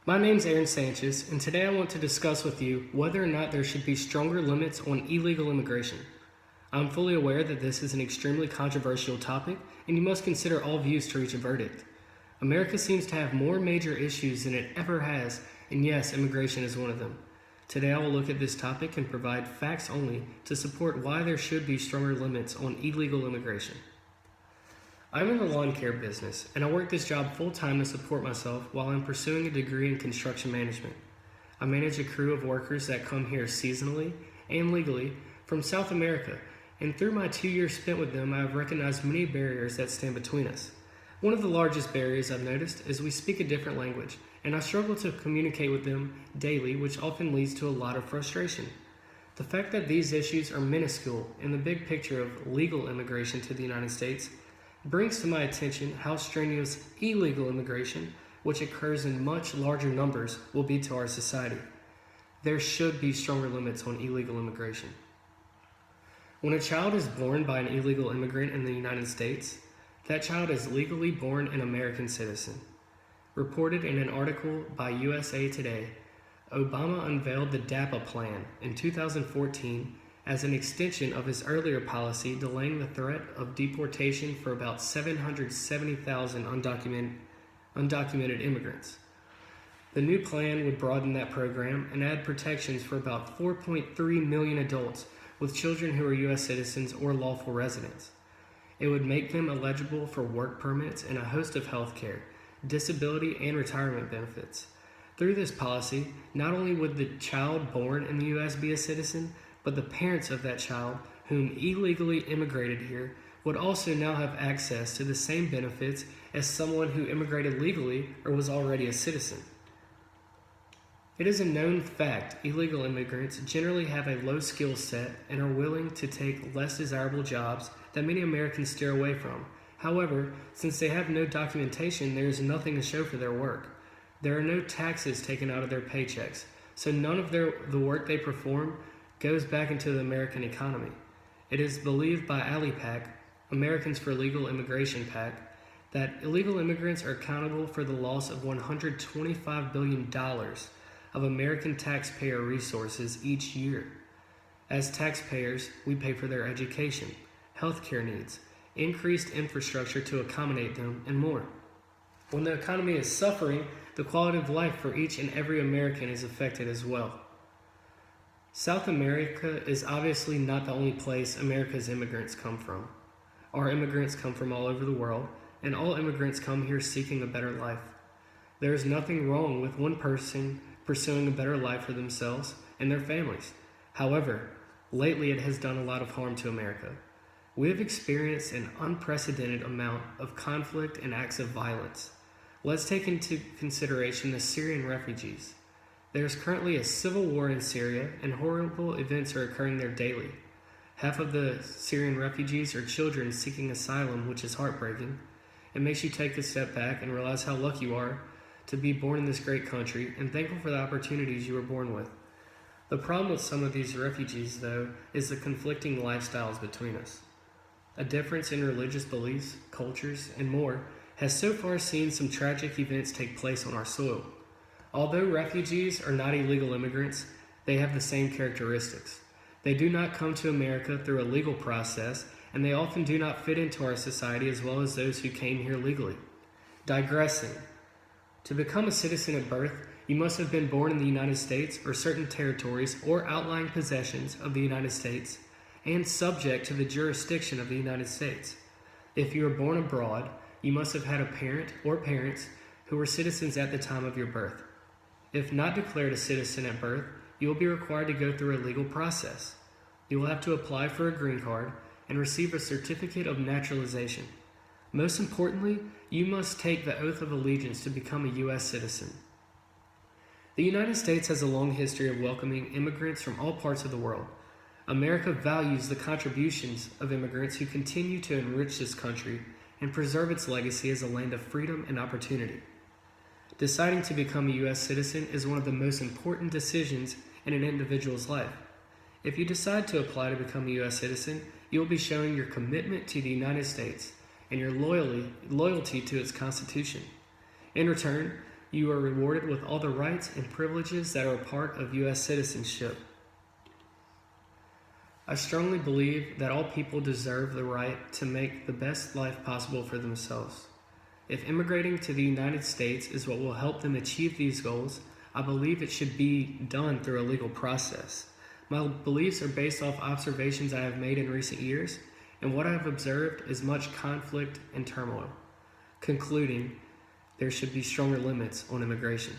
My name's Aaron Sanchez, and today I want to discuss with you whether or not there should be stronger limits on illegal immigration. I'm fully aware that this is an extremely controversial topic, and you must consider all views to reach a verdict. America seems to have more major issues than it ever has, and yes, immigration is one of them. Today I will look at this topic and provide facts only to support why there should be stronger limits on illegal immigration. I'm in the lawn care business, and I work this job full time to support myself while I'm pursuing a degree in construction management. I manage a crew of workers that come here seasonally and legally from South America, and through my 2 years spent with them, I have recognized many barriers that stand between us. One of the largest barriers I've noticed is we speak a different language, and I struggle to communicate with them daily, which often leads to a lot of frustration. The fact that these issues are minuscule in the big picture of legal immigration to the United States brings to my attention how strenuous illegal immigration, which occurs in much larger numbers, will be to our society. There should be stronger limits on illegal immigration. When a child is born by an illegal immigrant in the United States, that child is legally born an American citizen. Reported in an article by USA Today, Obama unveiled the DAPA plan in 2014 as an extension of his earlier policy delaying the threat of deportation for about 770,000 undocumented immigrants. The new plan would broaden that program and add protections for about 4.3 million adults with children who are U.S. citizens or lawful residents. It would make them eligible for work permits and a host of health care, disability, and retirement benefits. Through this policy, not only would the child born in the U.S. be a citizen, but the parents of that child, whom illegally immigrated here, would also now have access to the same benefits as someone who immigrated legally or was already a citizen. It is a known fact illegal immigrants generally have a low skill set and are willing to take less desirable jobs that many Americans steer away from. However, since they have no documentation, there is nothing to show for their work. There are no taxes taken out of their paychecks, so none of the work they perform goes back into the American economy. It is believed by ALIPAC, Americans for Legal Immigration PAC, that illegal immigrants are accountable for the loss of $125 billion of American taxpayer resources each year. As taxpayers, we pay for their education, healthcare needs, increased infrastructure to accommodate them, and more. When the economy is suffering, the quality of life for each and every American is affected as well. South America is obviously not the only place America's immigrants come from. Our immigrants come from all over the world, and all immigrants come here seeking a better life. There is nothing wrong with one person pursuing a better life for themselves and their families. However, lately it has done a lot of harm to America. We have experienced an unprecedented amount of conflict and acts of violence. Let's take into consideration the Syrian refugees. There is currently a civil war in Syria, and horrible events are occurring there daily. Half of the Syrian refugees are children seeking asylum, which is heartbreaking. It makes you take a step back and realize how lucky you are to be born in this great country and thankful for the opportunities you were born with. The problem with some of these refugees, though, is the conflicting lifestyles between us. A difference in religious beliefs, cultures, and more has so far seen some tragic events take place on our soil. Although refugees are not illegal immigrants, they have the same characteristics. They do not come to America through a legal process, and they often do not fit into our society as well as those who came here legally. Digressing. To become a citizen at birth, you must have been born in the United States or certain territories or outlying possessions of the United States and subject to the jurisdiction of the United States. If you were born abroad, you must have had a parent or parents who were citizens at the time of your birth. If not declared a citizen at birth, you will be required to go through a legal process. You will have to apply for a green card and receive a certificate of naturalization. Most importantly, you must take the oath of allegiance to become a U.S. citizen. The United States has a long history of welcoming immigrants from all parts of the world. America values the contributions of immigrants who continue to enrich this country and preserve its legacy as a land of freedom and opportunity. Deciding to become a U.S. citizen is one of the most important decisions in an individual's life. If you decide to apply to become a U.S. citizen, you will be showing your commitment to the United States and your loyalty to its Constitution. In return, you are rewarded with all the rights and privileges that are a part of U.S. citizenship. I strongly believe that all people deserve the right to make the best life possible for themselves. If immigrating to the United States is what will help them achieve these goals, I believe it should be done through a legal process. My beliefs are based off observations I have made in recent years, and what I have observed is much conflict and turmoil. Concluding, there should be stronger limits on immigration.